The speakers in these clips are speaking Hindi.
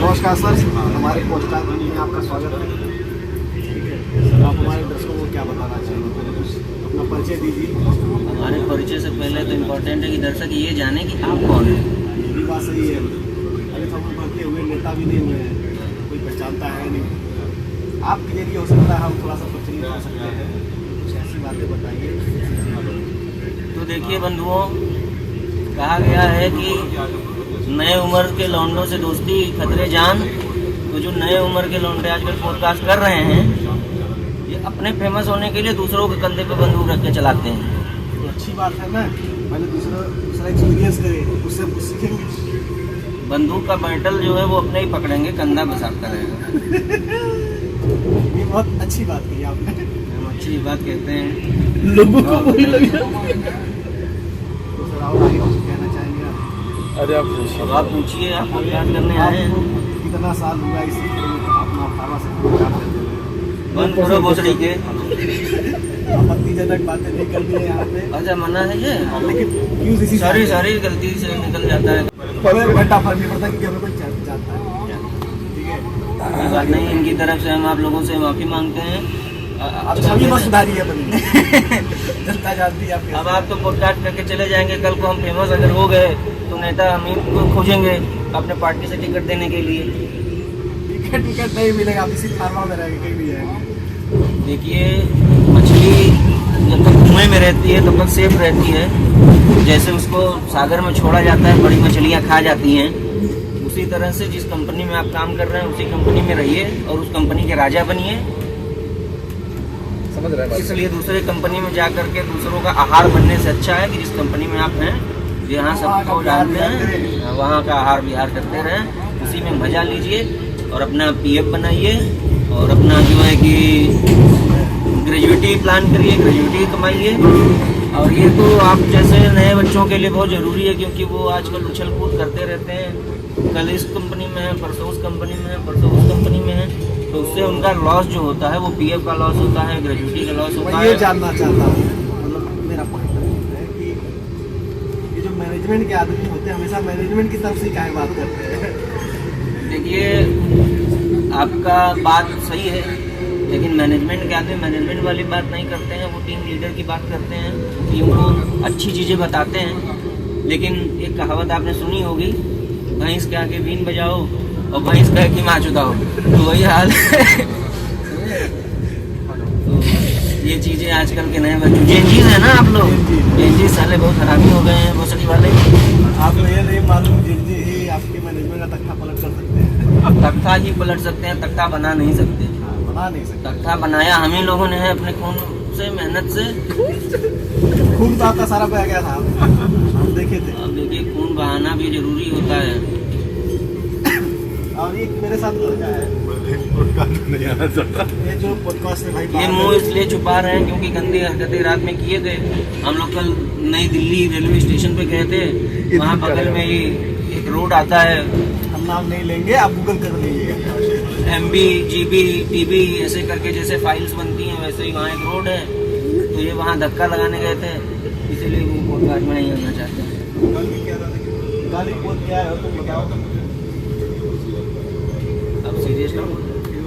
नमस्कार सर, हमारे पॉडकास्ट में आपका स्वागत है। ठीक है सर, आप हमारे दर्शकों को क्या बताना चाहेंगे? अपना परिचय दीजिए। हमारे परिचय से पहले तो इम्पोर्टेंट है कि दर्शक ये जाने कि आप कौन हैं। ये भी बात सही है। अभी तो हम बढ़ते हुए नेता भी नहीं हुए हैं, कोई पहचानता है नहीं। आपके जरिए हो सकता है हम थोड़ा सा प्रचलित हो सकते हैं, कुछ ऐसी बातें बताइए। तो देखिए बंधुओं, कहा गया है कि नए उम्र के लौंडों से दोस्ती खतरे जान। तो जो नए उम्र के लौंडे आजकल पॉडकास्ट कर रहे हैं, ये अपने फेमस होने के लिए दूसरों के कंधे पे बंदूक रख के चलाते हैं। तो अच्छी बात है ना, पहले दूसरा एक्सपीरियंस करें, उससे कुछ सीखेंगे। बंदूक का बैटल जो है वो अपने ही पकड़ेंगे, कंधा बसाता रहेगा। ये बहुत अच्छी बात कही आपने। हम अच्छी बात कहते हैं लोगों को वही लगे। तो सर आप आगे कुछ कहना चाहेंगे आप? अरे आप अब आप पूछिए, आप पॉडकास्ट करने आए हैं। आपको कितना साल हुआ इसी अपना 18 से काम करते हुए? बंद करो भोसड़ी के। आपत्तिजनक बातें नहीं करनी है यहाँ पे। अच्छा मना है ये, लेकिन न्यूज़ इसी सारी गलती से निकल जाता है। पर घंटा फर्क नहीं पड़ता क्योंकि हमें कोई जानता है। ठीक है, कोई बात नहीं, इनकी तरफ से हम आप लोगों से माफ़ी मांगते हैं। अब छवि मत सुधारिए अपनी। जनता जानती है आपके। अब आप तो पॉडकास्ट करके चले जाएंगे, कल को हम फेमस अगर हो गए तो नेता हम ही को खोजेंगे अपने पार्टी से टिकट देने के लिए। टिकट नहीं मिलेगा, आप इसी फार्मा में रहेंगे, कहीं भी जाएंगे। देखिए, मछली जब तक कुएं में रहती है तब तक सेफ रहती है। जैसे उसको सागर में छोड़ा जाता है, बड़ी मछलियाँ खा जाती हैं, उसी तरह से जिस कंपनी में आप काम कर रहे हैं उसी कंपनी में रहिए और उस कंपनी के राजा बनिए। समझ रहे हैं। इसलिए दूसरे कंपनी में जा करके दूसरों का आहार बनने से अच्छा है कि जिस कंपनी में आप हैं, जहाँ सबको जानते हैं, वहाँ का आहार विहार करते रहें, उसी में मजा लीजिए और अपना पीएफ बनाइए और अपना जो है कि ग्रेजुएटी प्लान करिए, ग्रेजुएटी कमाइए। और ये तो आप जैसे नए बच्चों के लिए बहुत ज़रूरी है, क्योंकि वो आजकल उछल कूद करते रहते हैं। कल इस कंपनी में है, परसों उस कंपनी में है, परसों उस कंपनी में है, तो उससे उनका लॉस जो होता है वो पीएफ का लॉस होता है, ग्रेजुएटी का लॉस होता मैं है। ये जानना चाहता हूँ, मतलब मेरा पॉइंट है कि ये जो मैनेजमेंट के आदमी होते हैं हमेशा मैनेजमेंट की तरफ से क्या बात करते हैं। देखिए, आपका बात सही है, लेकिन मैनेजमेंट के आदमी मैनेजमेंट वाली बात नहीं करते हैं, वो टीम लीडर की बात करते हैं, टीम को अच्छी चीज़ें बताते हैं। लेकिन एक कहावत आपने सुनी होगी, भैंस के आगे बीन बजाओ और भैंस कहे कि माँ चुदाओ, तो वही हाल है। तो ये चीज़ें आजकल के नए बच्चों, जेनजीज है ना आप लोग, जेनजीज साले बहुत हरामी हो गए हैं भोसड़ी वाले। आपको ये नहीं मालूम जिनजी ही आपके मैनेजमेंट का तख्ता पलट कर सकते हैं। तख्ता ही पलट सकते हैं, तख्ता बना नहीं सकते। बना नहीं सकते। तख्ता बनाया हम ही लोगों ने है, अपने खून से, मेहनत से। खून तो आपका सारा बह गया था, हम देखे थे। अब देखिए, खून बहाना भी जरूरी होता है। और ये मेरे साथ लड़का है, नहीं आना चाहता। ये जो पॉडकास्ट है भाई, ये मुंह इसलिए छुपा रहे हैं क्योंकि गंदी हरकतें रात में किए थे। हम लोग कल नई दिल्ली रेलवे स्टेशन पे गए थे, वहाँ बगल में ही एक रोड आता है, हम नाम नहीं लेंगे, आप गूगल कर लीजिएगा। MB GB TB ऐसे करके जैसे फाइल्स बनती हैं वैसे ही वहाँ एक रोड है। तो ये वहाँ धक्का लगाने गए थे, इसीलिए वो पॉडकास्ट में नहीं आना चाहते हैं। गाली बोल क्या है तो क्या होगा? अब सीरियस लो,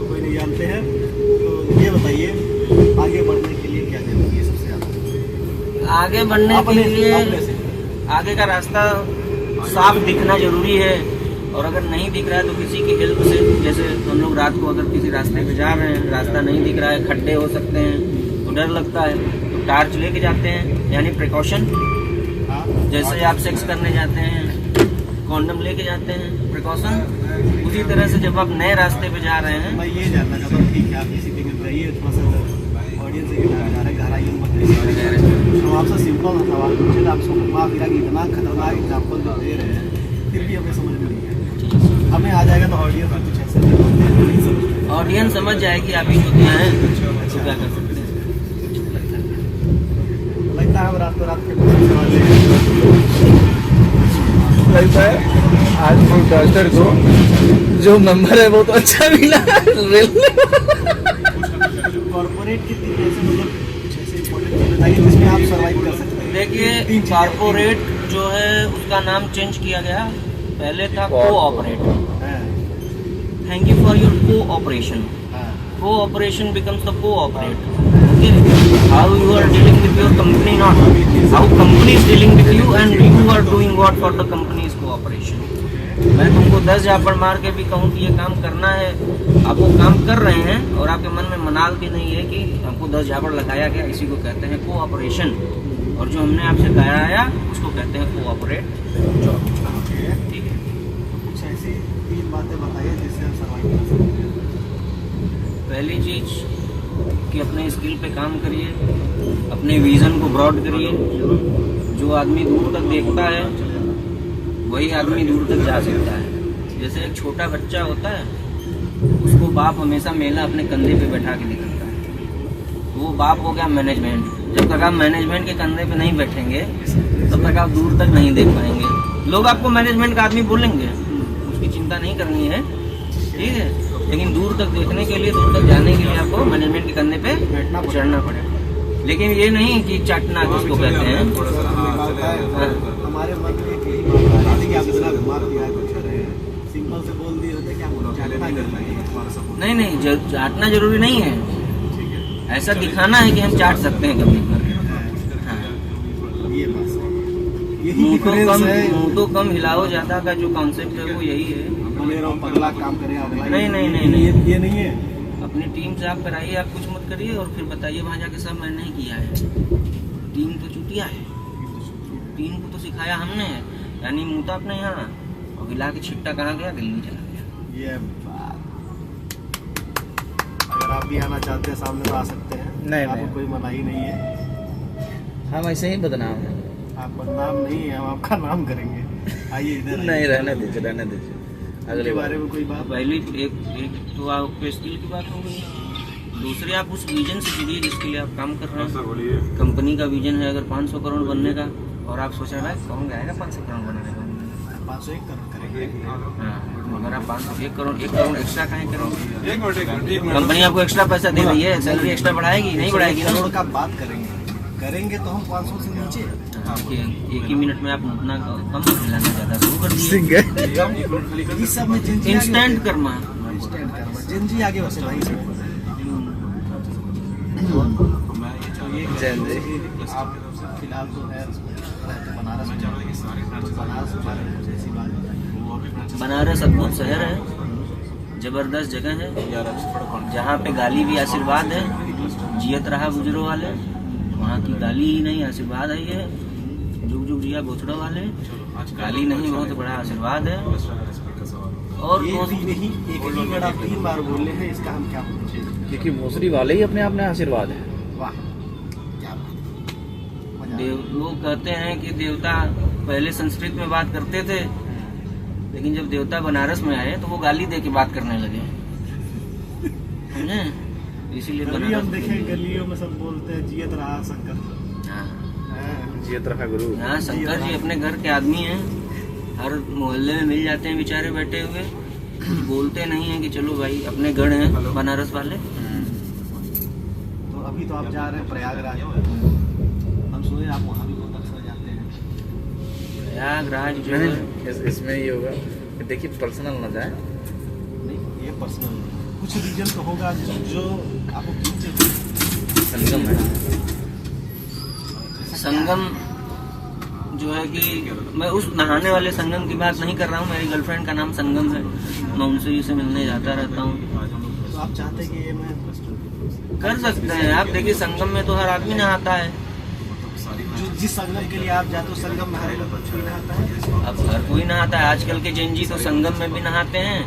कोई नहीं जानते हैं, तो ये बताइए आगे बढ़ने के लिए क्या जरूरी है सबसे ज़्यादा? आगे बढ़ने के अपने लिए से आगे का रास्ता साफ दिखना जरूरी है। और अगर नहीं दिख रहा है तो किसी की हेल्प से, जैसे हम लोग रात को अगर किसी रास्ते पे जा रहे हैं, रास्ता नहीं दिख रहा है, खड्डे हो सकते हैं तो डर लगता है, तो टार्च लेके जाते हैं, यानी प्रिकॉशन। जैसे आप सेक्स करने जाते हैं, कॉन्डम लेके जाते हैं, प्रिकॉशन। उसी तरह से जब आप नए रास्ते पे जा रहे हैं, मैं ये जानना चाहता हूँ, ठीक है आप किसी पे मिल रही है, थोड़ा सा ऑडियंस से गिरा जा रहा है, गहराई मत। हम आपसे सिंपल सवाल पूछे, आपको घुमा फिरा के इतना खतरनाक एग्जाम्पल दे रहे हैं, फिर भी हमें समझ में नहीं है। हमें आ जाएगा तो ऑडियंस में कुछ ऐसे नहीं समझ, ऑडियंस समझ जाएगी आप ही होते हैं, तो क्या कर सकते हैं। लगता है हम रातों रात के कुछ सवाल ले लगता है आज पॉडकास्टर को जो नंबर है वो तो अच्छा मिला। कॉर्पोरेट की ऐसे मतलब कुछ ऐसे इम्पोर्टेंट चीज़ बताइए जिसमें आप सर्वाइव कर सकते हैं। देखिए, तीन जो है उसका नाम चेंज किया गया, पहले था cooperate. Thank you for your cooperation. Cooperation becomes the cooperate. Okay, how you are dealing with your company, not how company is dealing with you, and you are doing what for the company's cooperation. मैं तुमको 10 झापड़ मार के भी कहूँ कि ये काम करना है, आप वो काम कर रहे हैं और आपके मन में मनाल भी नहीं है कि हमको 10 झापड़ लगाया गया, इसी को कहते हैं कोऑपरेशन. और जो हमने आपसे कराया उसको कहते हैं कोऑपरेट जॉब. ठीक है, कुछ ऐसी 3 बातें बताइए जिससे हम सर्वाइव कर सकते हैं. पहली चीज़ कि अपने स्किल पे काम करिए, अपने विज़न को ब्रॉड करिए. जो आदमी दूर तक देखता है वही आदमी दूर तक जा सकता है. जैसे एक छोटा बच्चा होता है, उसको बाप हमेशा मेला अपने कंधे पे बैठा के दिखाता है. वो बाप हो गया मैनेजमेंट. जब तक आप मैनेजमेंट के कंधे पे नहीं बैठेंगे तब तक आप दूर तक नहीं देख पाएंगे. लोग आपको मैनेजमेंट का आदमी बोलेंगे, उसकी चिंता नहीं करनी है, ठीक है. लेकिन दूर तक देखने के लिए, दूर तक जाने के लिए आपको मैनेजमेंट के कंधे पे चढ़ना पड़ेगा. लेकिन ये नहीं कि चाटना किसको कहते हैं. हमारे मन में यही बात आ रही थी कि आप इतना दिमाग दिया कुछ रहे हैं, सिंपल से बोल दिए होते कि आपको चाटना करना है. नहीं, चाटना जरूरी नहीं है. ऐसा दिखाना है कि हम चाट सकते हैं कभी. ये बस मुंह तो कम हिलाओ ज्यादा का जो कॉन्सेप्ट है वो यही है. पगला काम करे नहीं, ये नहीं है. अपनी टीम से आप कराइए, आप कुछ मत करिए और फिर बताइए वहाँ जाके सब मैंने नहीं किया है. टीम तो चुटिया है, टीम को तो सिखाया हमने, यानी मुँह तो अपने यहाँ और हिला के छिट्टा कहाँ गया, दिल्ली चला गया. ये बात, अगर आप भी आना चाहते हैं सामने तो आ सकते हैं. आपको कोई मनाही नहीं है. हम ऐसे ही बदनाम हैं. आप बदनाम नहीं है, हम आपका नाम करेंगे. आइए इधर. नहीं, रहने दीजिए. अगले बारे में कोई बात. पहली एक तो आपके स्किल की बात हो गई. दूसरे आप उस विजन से जुड़िए जिसके लिए आप काम कर रहे हैं. कंपनी का विजन है अगर 500 करोड़ बनने का और आप सोच रहे हैं कौन आएगा 500 करोड़ बनने का, 501 करोड़ करेंगे. हाँ, अगर आप 1 करोड़ एक्स्ट्रा कहें करोगे, कंपनी आपको एक्स्ट्रा पैसा दे रही है, सैलरी एक्स्ट्रा बढ़ाएगी नहीं बढ़ाएगी. करोड़ का बात करेंगे तो हम 500 से नीचे. एक ही मिनट में आप उतना कम हिलाना ज़्यादा शुरू कर दिए. इस सब में इंस्टेंट कर्मा. जिंजी आगे वैसे भाई से आप फिलहाल तो है बनारस में. बनारस अद्भुत शहर है, जबरदस्त जगह है, जहाँ पे गाली भी आशीर्वाद है. जियत रहा गुजरो वाले, वहाँ की गाली ही नहीं आशीर्वाद है. ये जुग जुग जिया बोचड़ो वाले, गाली नहीं बहुत बड़ा आशीर्वाद है. और ये भी नहीं, एक ही बड़ा 3 बार बोले हैं, इसका हम क्या पूछे. क्योंकि भोसड़ी वाले ही अपने आप में आशीर्वाद है. वाह, क्या लोग कहते हैं कि देवता पहले संस्कृत में बात करते थे, लेकिन जब देवता बनारस में आए तो वो गाली दे के बात करने लगे. इसीलिए हम देखें गलियों में सब बोलते हैं जियत रहा शंकर. जियत रहा गुरु. हाँ, शंकर जी अपने घर के आदमी हैं, हर मोहल्ले में मिल जाते हैं बेचारे बैठे हुए. बोलते नहीं हैं कि चलो भाई अपने गढ़ हैं बनारस वाले. तो अभी तो आप जा रहे हैं प्रयागराज, हम सोचे आप वहाँ भी बहुत अक्सर जाते हैं. प्रयागराज जो है इसमें ये होगा कि देखिए पर्सनल न जाए. नहीं, ये पर्सनल कुछ रीजन तो होगा जो आपको खींचे. संगम है. संगम जो है कि मैं उस नहाने वाले संगम की बात नहीं कर रहा हूँ. मेरी गर्लफ्रेंड का नाम संगम है, मैं उनसे से मिलने जाता रहता हूँ. तो आप चाहते हैं कि ये मैं कर सकते हैं आप. देखिए संगम में तो हर आदमी नहाता है. जिस संगम के लिए आप जाते हो संगम में हर कोई नहाता है. अब हर कोई नहाता है. आजकल के जेनजी तो संगम में भी नहाते हैं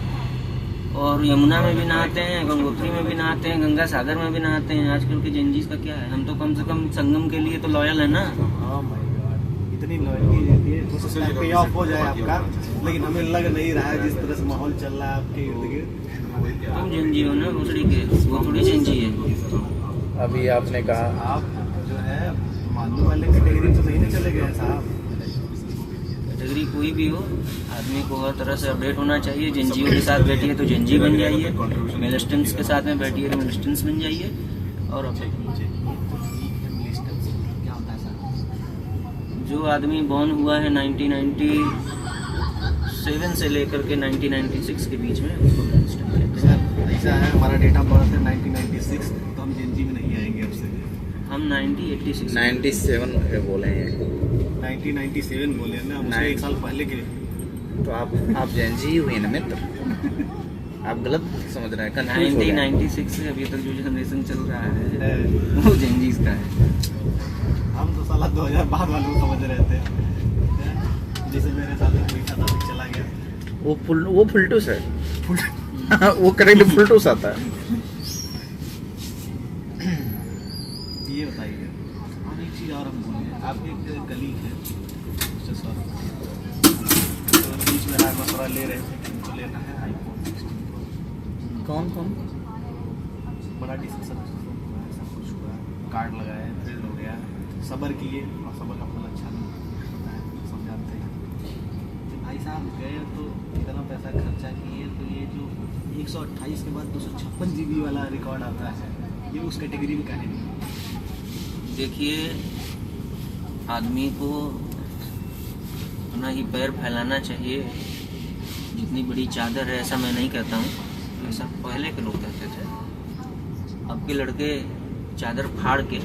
और यमुना में भी नहाते हैं, गंगोत्री में भी नहाते हैं, गंगा सागर में भी नहाते हैं. आजकल के जेनजीज का क्या है, हम तो कम से कम संगम के लिए तो लॉयल है ना. इतनी लॉयल्टी रहती है, हो सकता है पे ऑफ हो जाए आपका, लेकिन हमें लग नहीं रहा है जिस तरह से माहौल चल रहा है आपके इर्द गिर्द. तुम जेनजी हो ना भोसड़ी के, वो थोड़ी जेनजी है. अभी आपने कहा आप जो है मानने वाले कैटेगरी तो नहीं चले गए साहब. कैटेगरी कोई भी हो, आदमी को हर तरह से अपडेट होना चाहिए. जेनजीओ के साथ बैठिए तो जेनजी बन जाइए, मिलिस्टेंट्स के साथ में बैठिए तो मिलिस्टेंट्स बन जाइए. और जो आदमी बॉर्न हुआ है 1997 1997 से लेकर के 1996 के बीच में उसको ब्रांड स्टाइल कहते हैं। सर ऐसा है, हमारा डेट ऑफ बर्थ है 1996, तो हम जेनजी में नहीं आएंगे अब से। हम 1986 97 बोले हैं 1997 बोले ना, हम उससे 1 साल पहले के। तो आप जैनजी हुए ना मित्र, आप गलत समझ रहे हैं, कंफ्यूज हो गए। 1996 से अभी तक जो जनरेशन चल रहा है वो जेनजीज का है। हम तो साला 2000 बाद वालों को समझ रहे थे, जैसे मेरे साथ में बैठा था चला गया। वो फुलटूस है वो करेक्ट फुलटूस आता है। ये बताइए, और एक चीज़ और हम बोले, आपके एक कलीग है सर, तो बीच में राय मशवरा ले रहे थे कि उनको लेना है iPhone 16 कौन बड़ा डिस्कशन हुआ, सब कुछ हुआ, कार्ड लगाए, फिर हो गया, सब्र किए और सब्र का फल अच्छा नहीं होता है, समझाते हैं। तो भाई साहब गए तो इतना पैसा खर्चा किए, तो ये जो 128 के बाद 256 GB वाला रिकॉर्ड आता है, ये उस कैटेगरी में काहे नहीं? देखिए, आदमी को अपना ही पैर फैलाना चाहिए। जितनी बड़ी चादर है, ऐसा मैं नहीं कहता हूँ, ऐसा पहले के लोग कहते थे। अब के लड़के चादर फाड़ के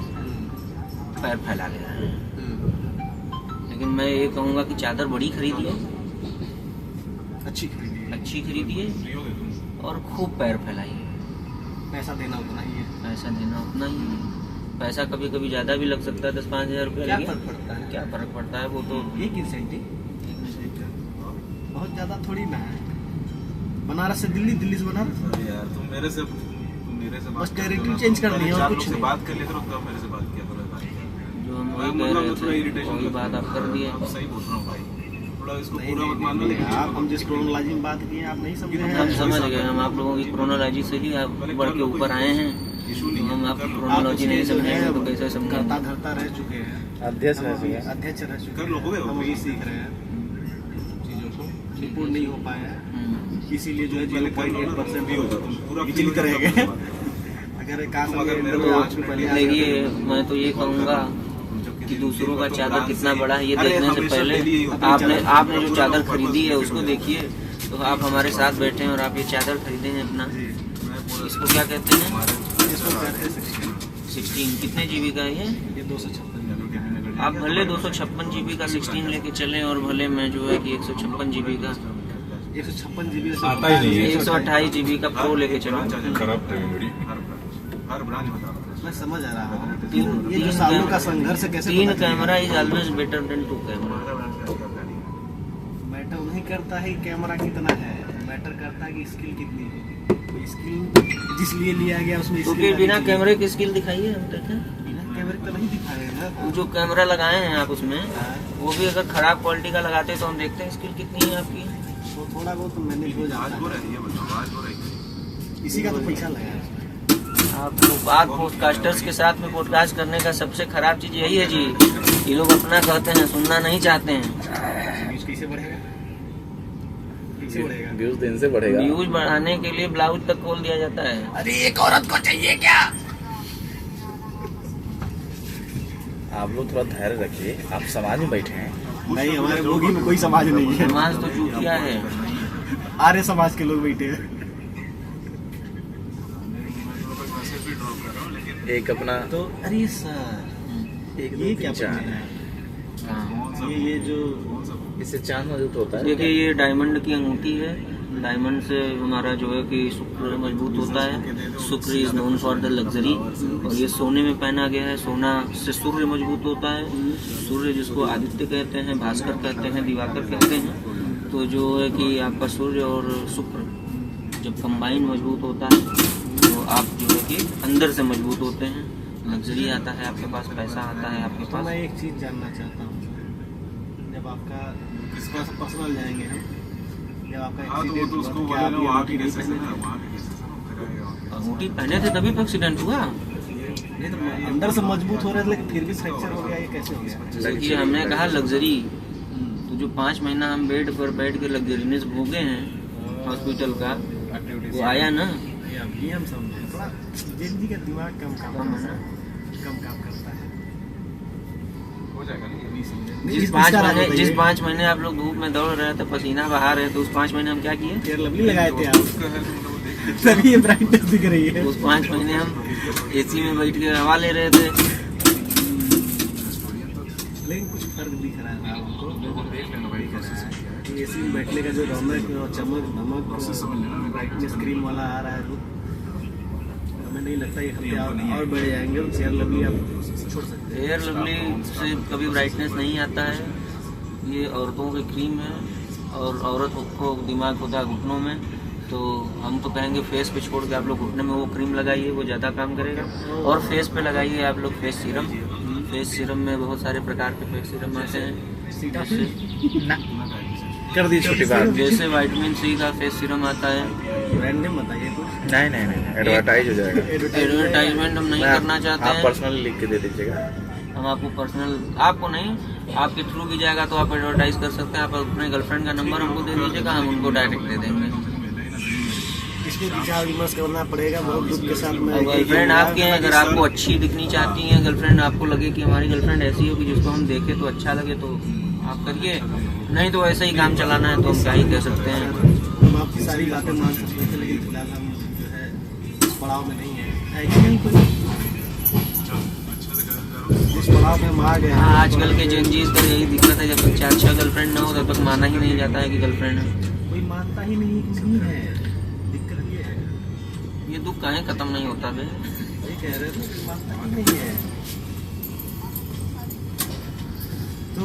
पैर फैला ले रहे हैं। लेकिन मैं ये कहूँगा कि चादर बड़ी खरीदिए, अच्छी खरीदिए और खूब पैर फैलाइए। पैसा देना उतना ही है, पैसा देना उतना ही है। पैसा कभी कभी ज़्यादा भी लग सकता है, 10-5 हज़ार रुपया। क्या फर्क पड़ता है? क्या फ़र्क पड़ता है? वो तो एक इंसेंटिव बहुत ज़्यादा थोड़ी ना है। बनारस से दिल्ली, दिल्ली से बनारस, अरे यार तुम मेरे से बस टेरिटरी चेंज करनी है और कुछ नहीं। बात कर लेते हो, मेरे से बात किया करो भाई। जो हम वही कह रहे थे वही बात आप कर दिए। अब सही बोल रहा हूँ भाई, थोड़ा इसको नहीं, पूरा मत नहीं, मानना। नहीं, लेकिन आप हम जिस क्रोनोलॉजी में बात किए आप नहीं समझे हैं। हम समझ गए, हम आप लोगों की क्रोनोलॉजी से ही आप बढ़ के ऊपर आए हैं। इशू नहीं तो हम है, आपकी कर लो। क्रोनोलॉजी नहीं समझेंगे तो कैसे करता समझेंगे? धरता रह चुके हैं, अध्यक्ष रह हम अभी चुके हैं। अध्यक्ष रह चुके कर लो, हो हैं, गया, हम हो अभी गया। सीख रहे हैं चीज़ों को, निपुण नहीं हो पाए हैं, इसीलिए जो है पहले कर लो ना, 0.8% भी हो जाता, तुम पूरा विचलित feel करेंगे। करोगे। अगर एक काम अगर मेरे तो को आज भी पहले आ देखिए, जाते मैं तो ये कहूँगा कि दूसरों का चादर कितना बड़ा है ये अरे देखने से हमेशा पहले डेली यही होता है। आपने जो चादर खरीदी है उसको देखिए। तो आप हमारे साथ बैठे हैं और आप ये चादर खरीदे हैं अपना, इसको क्या कहते हैं? हैं, इसको कहते हैं 16। कितने GB का है ये? 256 आप भले 256 GB का 16 लेके चलें और भले मैं जो है कि 156 GB का 156 GB आता ही नहीं है। 128 GB का प्रो लेके चलूँ। खराब मेमोरी हर ब्रांड बता रहा हूँ। मैं समझ आ रहा हूँ। तीन- ये जो तीन सालों कैम- का संघर्ष कैसे 3 पता चलेगा? Camera is always better than 2 camera. Matter नहीं करता है कि कैमरा कितना है, मैटर करता है कि स्किल कितनी है। स्किल जिस लिए लिया गया उसमें तो skill फिर आनी बिना चाहिए। कैमरे की स्किल दिखाइए, हम देखें। बिना कैमरे तो नहीं दिखाएगा। वो जो कैमरा लगाए हैं आप उसमें, वो भी अगर खराब क्वालिटी का लगाते तो हम देखते हैं स्किल कितनी है आपकी। तो थोड़ा बहुत तो मैनेज हो आज जाता हो है, रही है बच्चों, आज हो रही है। इसी का तो पैसा लगा है उसमें। आप लोग बात पॉडकास्टर्स के साथ में पॉडकास्ट करने का सबसे खराब चीज यही है जी, ये लोग अपना कहते हैं, सुनना नहीं चाहते हैं। व्यूज कैसे बढ़ेगा? कैसे बढ़ेगा? व्यूज दिन से बढ़ेगा। व्यूज बढ़ाने के लिए ब्लाउज तक खोल दिया जाता है। अरे एक औरत को चाहिए क्या? आप लोग थोड़ा धैर्य रखिए, आप समाज में बैठे हैं। नहीं, हमारे भोगी में कोई समाज नहीं है, समाज तो चूतिया है। आर्य समाज के लोग बैठे हैं। एक अपना तो अरे सर, एक ये दो क्या तीन चार बन रहा है? हाँ। ये जो इससे चांद मजबूत होता है। देखिए, ये डायमंड की अंगूठी है। डायमंड से हमारा जो है कि शुक्र मजबूत होता है। शुक्र is known for the luxury. और ये सोने में पहना गया है। सोना से सूर्य मजबूत होता है। सूर्य जिसको आदित्य कहते हैं, भास्कर कहते हैं, दिवाकर कहते हैं। तो जो है कि आपका सूर्य और शुक्र जब कंबाइन मजबूत होता है तो आप जो है कि अंदर से मजबूत होते हैं। लग्जरी आता है आपके पास, पैसा आता है आपके तो पास। मैं एक चीज़ जानना चाहता हूँ, जब आपका किसका पर्सनल जाएंगे हम, जब आपका हाँ तो वो एक्सीडेंट तो हुआ उसको तो क्या बोले आप ना, ये वहाँ की अंगूठी नहीं केसेस है पहने ना, थे? वहाँ की केसेस है, करेगा। अंगूठी पहने थे तभी तो एक्सीडेंट हुआ। नहीं तो अंदर से मजबूत हो रहे थे लेकिन फिर भी फ्रैक्चर हो गया, ये कैसे हो गया? देखिए, हमने कहा लग्जरी, तो जो 5 महीना हम बेड पर बैठ के लग्जरीनेस भोगे हैं हॉस्पिटल का, वो आया ना। ये हम समझे, थोड़ा जिंदगी का दिमाग कम काम कम है ना। कम काम करता है। हो जाएगा ना ये 20 मिनट। जिस 5 महीने आप लोग धूप में दौड़ रहे थे, पसीना बहा रहे थे, उस 5 महीने हम क्या किए? फेयर लवली लगाए थे आप, उसका है तुम लोग देख रहे तभी ये ब्राइटनेस दिख रही है। उस 5 महीने हम एसी में बैठ के हवा ले रहे थे। लेकिन कुछ फर्क दिख रहा है हमको। हो, देख लेना भाई प्रोसेस क्या है। एसी में बैठने का जो रौनक और चमक धमक प्रोसेस समझ लेना। ब्राइटनेस क्रीम वाला आ रहा है, तो हमें नहीं लगता ये हफ्ते और बढ़ जाएंगे। फेयर लवली आप छोड़ सकते हैं। फेयर लवली से कभी ब्राइटनेस नहीं आता है। ये औरतों की क्रीम है और औरत को दिमाग होता है घुटनों में, तो हम तो कहेंगे फेस पे छोड़ के आप लोग घुटने में वो क्रीम लगाइए, वो ज़्यादा काम करेगा। और फेस पे लगाइए आप लोग फेस सीरम। फेस सीरम में बहुत सारे प्रकार के फेस सीरम आते हैं, कर दी छोटी बात। जैसे विटामिन सी का फेस सीरम आता है। ब्रांड नेम बताइए कुछ। नहीं एडवर्टाइज हो जाएगा। एडवर्टाइजमेंट हम नहीं करना चाहते आप हैं। पर्सनली लिख के दे दीजिएगा। हम आपको पर्सनल, आपको नहीं, आपके थ्रू भी जाएगा तो आप एडवर्टाइज कर सकते हैं। आप अपने गर्लफ्रेंड का नंबर हमको दे दीजिएगा, हम उनको डायरेक्ट दे देंगे। इसमें विचार विमर्श करना पड़ेगा बहुत दुख के साथ में। गर्लफ्रेंड आपके हैं, अगर आपको अच्छी दिखनी चाहती हैं गर्लफ्रेंड, आपको लगे कि हमारी गर्लफ्रेंड ऐसी हो कि जिसको हम देखें तो अच्छा लगे, तो आप करिए। नहीं तो ऐसे ही काम चलाना है तो हम क्या ही कह सकते हैं। हम आपकी सारी बातें मान सकते थे, लेकिन फिलहाल हम जो है इस पड़ाव में नहीं है कि नहीं कोई। जिस पड़ाव में हम आ गए हैं, हाँ, आजकल के जेनजीज का यही दिक्कत है, जब तक 4-6 गर्लफ्रेंड ना हो तब तक माना ही नहीं जाता है कि गर्लफ्रेंड है। कोई मानता ही नहीं कि नहीं है। दिक्कत ये है, ये दुख कहीं खत्म नहीं होता बे। ये कह रहे थे कि मानता ही नहीं है। तो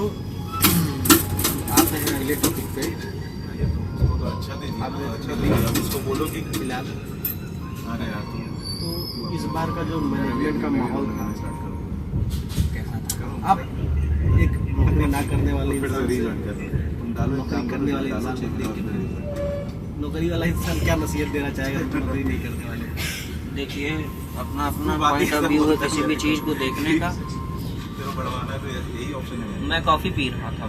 आप हैं अगले टॉपिक पे। उसको तो अच्छा दे दिया, अच्छा दे दिया। अब उसको बोलो कि फिलहाल अरे यार तुम तो इस बार का जो मैनेजमेंट का माहौल था स्टार्ट करो। कैसा था? आप एक नौकरी ना करने वाले फिर से इंसान से, रीजॉइन कर दो। तुम डालो नौकरी करने वाले इंसान से देख के नौकरी वाला इंसान क्या नसीहत देना चाहेगा जो नौकरी नहीं करने वाले? देखिए, अपना अपना पॉइंट ऑफ व्यू है किसी भी चीज़ को देखने का। तेरे बढ़वाना है तो यही ऑप्शन है। मैं कॉफ़ी पी रहा था,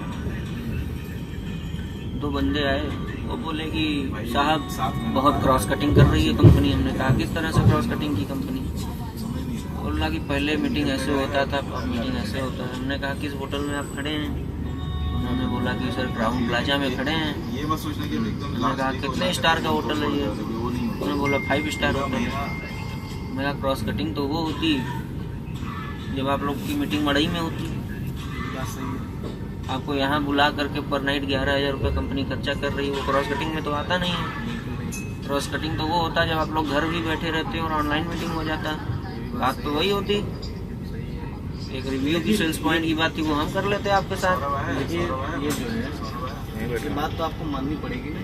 2 बंदे आए, वो बोले कि साहब बहुत क्रॉस कटिंग कर रही है कंपनी। हमने कहा किस तरह से क्रॉस कटिंग की कंपनी? बोला कि पहले मीटिंग ऐसे होता था, अब मीटिंग ऐसे होता है। हमने कहा किस होटल में आप खड़े हैं? उन्होंने बोला कि सर क्राउन प्लाजा में खड़े हैं। ये मत सोचना कि एकदम मैंने कहा कितने स्टार का होटल है ये? उन्होंने बोला 5 स्टार होटल है। मेरा क्रॉस कटिंग तो वो होती जब आप लोग की मीटिंग मड़ई में होती। बात सही है। आपको यहाँ बुला करके पर नाइट 11,000 रुपये कंपनी खर्चा कर रही है, वो क्रॉस कटिंग में तो आता नहीं है। क्रॉस कटिंग तो वो होता है जब आप लोग घर भी बैठे रहते हैं और ऑनलाइन मीटिंग हो जाता है। बात तो वही होती। एक रिव्यू की सेल्स पॉइंट की बात थी, वो हम कर लेते हैं आपके साथ। देखिए ये जो है ये बात तो आपको माननी पड़ेगी ना,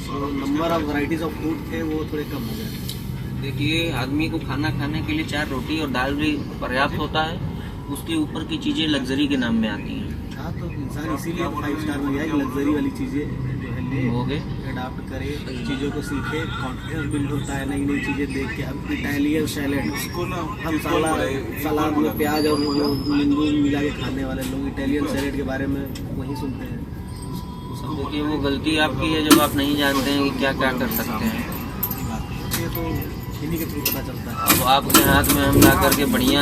तो number of varieties of food थे वो थोड़े कम हो गए। देखिए, आदमी को खाना खाने के लिए 4 रोटी और दाल भी पर्याप्त होता है, उसके ऊपर की चीज़ें लग्जरी के नाम में आती हैं। हाँ, तो इंसान इसीलिए 5 स्टार में गया कि लग्जरी वाली चीज़ें जो है ले हो गए, अडाप्ट करे, चीज़ों को सीखे, कॉन्फिडेंस बिल्ड होता है नई नई चीज़ें देख के। अब इटालियन सैलेड, उसको ना हम सलाद में प्याज और नींबू मिला के खाने वाले लोग इटालियन सैलेड के बारे में वही सुनते हैं। देखिए, वो गलती आपकी है जब आप नहीं जानते हैं कि क्या क्या कर सकते हैं। ये तो इन्हीं के थ्रू पता चलता है। अब आपके हाथ में हम ला करके बढ़िया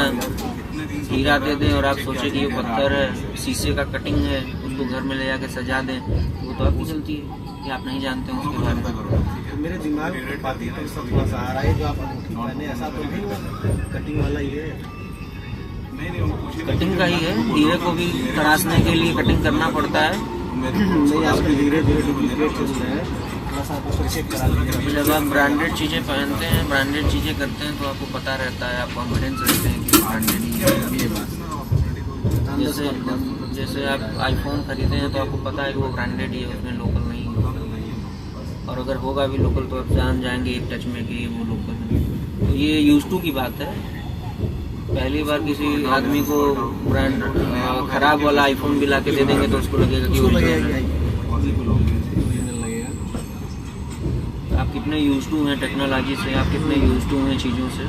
हीरा दे दें और आप सोचें कि ये पत्थर है, शीशे का कटिंग है, उसको घर में ले जाके सजा दें, वो तो आपकी गलती है कि आप नहीं जानते हैं उसके बारे में। तो मेरे दिमाग में बात पर सब थोड़ा सा आ रहा है, जो आप अंगूठी पहने ऐसा तो नहीं हुआ, कटिंग वाला ही है। कटिंग का ही है, हीरे को भी तराशने के लिए कटिंग करना पड़ता है। नहीं, आजकल धीरे धीरे डुप्लीकेट चल रहा है, थोड़ा सा आपको चेक करा लीजिए। जब आप ब्रांडेड चीज़ें पहनते हैं, ब्रांडेड चीज़ें करते हैं, तो आपको पता रहता है, आप कॉन्फिडेंस रहते हैं कि ब्रांडेड ही है। ये बात जैसे आप आईफोन खरीदे हैं तो आपको पता है कि वो ब्रांडेड ही है, उसमें लोकल नहीं है। और अगर होगा भी लोकल तो आप जान जाएंगे एक टच में कि वो लोकल है। तो ये यूज टू की बात है। पहली बार किसी आदमी को ब्रांड खराब वाला आईफोन भी ला के दे देंगे तो उसको लगेगा कि ओरिजिनल है। आप कितने यूज टू हैं टेक्नोलॉजी से, आप कितने यूज टू हैं चीज़ों से,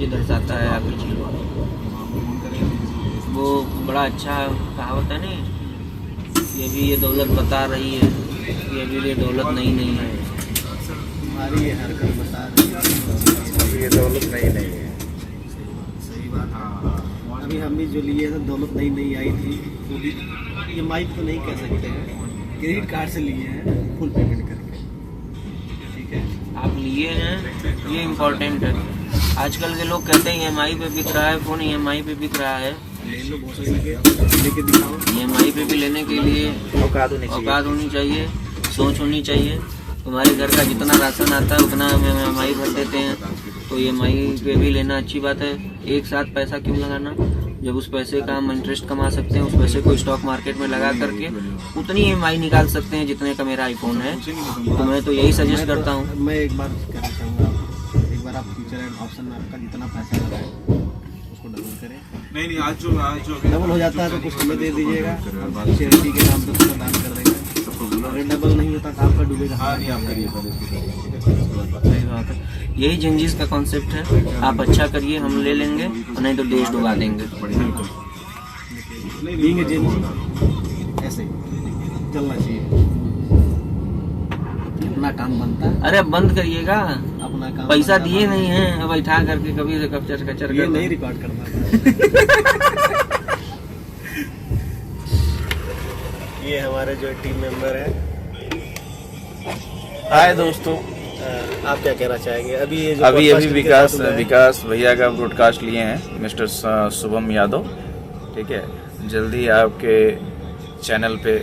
ये दर्शाता है आपकी चीज़ों। वो बड़ा अच्छा कहावत है नहीं, ये भी ये दौलत बता रही है, ये भी ये दौलत नहीं है। हमारी ये हरकत बता रही है ये दौलत नहीं है। सही बात है। अभी हम भी जो लिए थे दौलत नई आई थी, वो भी EMI तो नहीं कह सकते हैं, क्रेडिट कार्ड से लिए हैं फुल पेमेंट करके। ठीक है, आप लिए हैं, ये इम्पोर्टेंट है। आजकल के लोग कहते हैं EMI पे बिक रहा है फ़ोन, EMI पे बिक रहा है। ले लो, बहुत सही लेके दिखाओ। EMI पे भी लेने के लिए औकात होनी चाहिए, सोच होनी चाहिए। तुम्हारे घर का जितना राशन आता है उतना हम EMI भर देते हैं, तो EMI पे भी लेना अच्छी बात है। एक साथ पैसा क्यों लगाना, जब उस पैसे का हम इंटरेस्ट कमा सकते हैं, उस पैसे को स्टॉक मार्केट में लगा करके उतनी EMI निकाल सकते हैं जितने का मेरा आईफोन है। तो मैं तो यही सजेस्ट करता हूँ। मैं एक बार कहना चाहूँगा, एक बार आप फ्यूचर एंड ऑप्शन में आपका जितना पैसा लगाए उसको डबल करें। नहीं आज जो डबल हो जाता है तो कुछ हमें दे दीजिएगा, चैरिटी के नाम पर उसका दान कर देंगे। अगर डबल नहीं होता तो आपका डूबेगा। हाँ नहीं आप करिए सही बात है, यही जिंजीस का कॉन्सेप्ट है। आप अच्छा करिए, हम ले लेंगे, नहीं तो देश डुबा देंगे। लेंगे जिंजी ऐसे चलना चाहिए, अपना काम बनता है। अरे अब बंद करिएगा, अपना काम पैसा बनता दिए है। नहीं है, बैठा करके कभी से कचर कचर ये कर नहीं रिकॉर्ड करना। ये हमारे जो टीम मेंबर है। हाय दोस्तों, आप क्या कहना चाहेंगे? अभी ये जो अभी podcast के साथ हुआ है, विकास भैया का ब्रॉडकास्ट लिए हैं, मिस्टर शुभम यादव। ठीक है, जल्दी आपके चैनल पे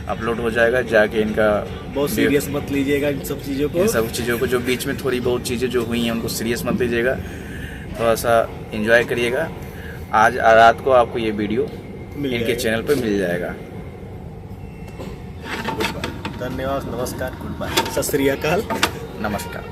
अपलोड हो जाएगा, जाके इनका बहुत सीरियस मत लीजिएगा इन सब चीज़ों को। इन सब चीज़ों को, जो बीच में थोड़ी बहुत चीज़ें जो हुई हैं उनको सीरियस मत लीजिएगा, थोड़ा सा एंजॉय करिएगा। आज रात को आपको ये वीडियो इनके चैनल पे मिल जाएगा। धन्यवाद, नमस्कार, गुड बाय, सत श्री अकाल। नमस्कार।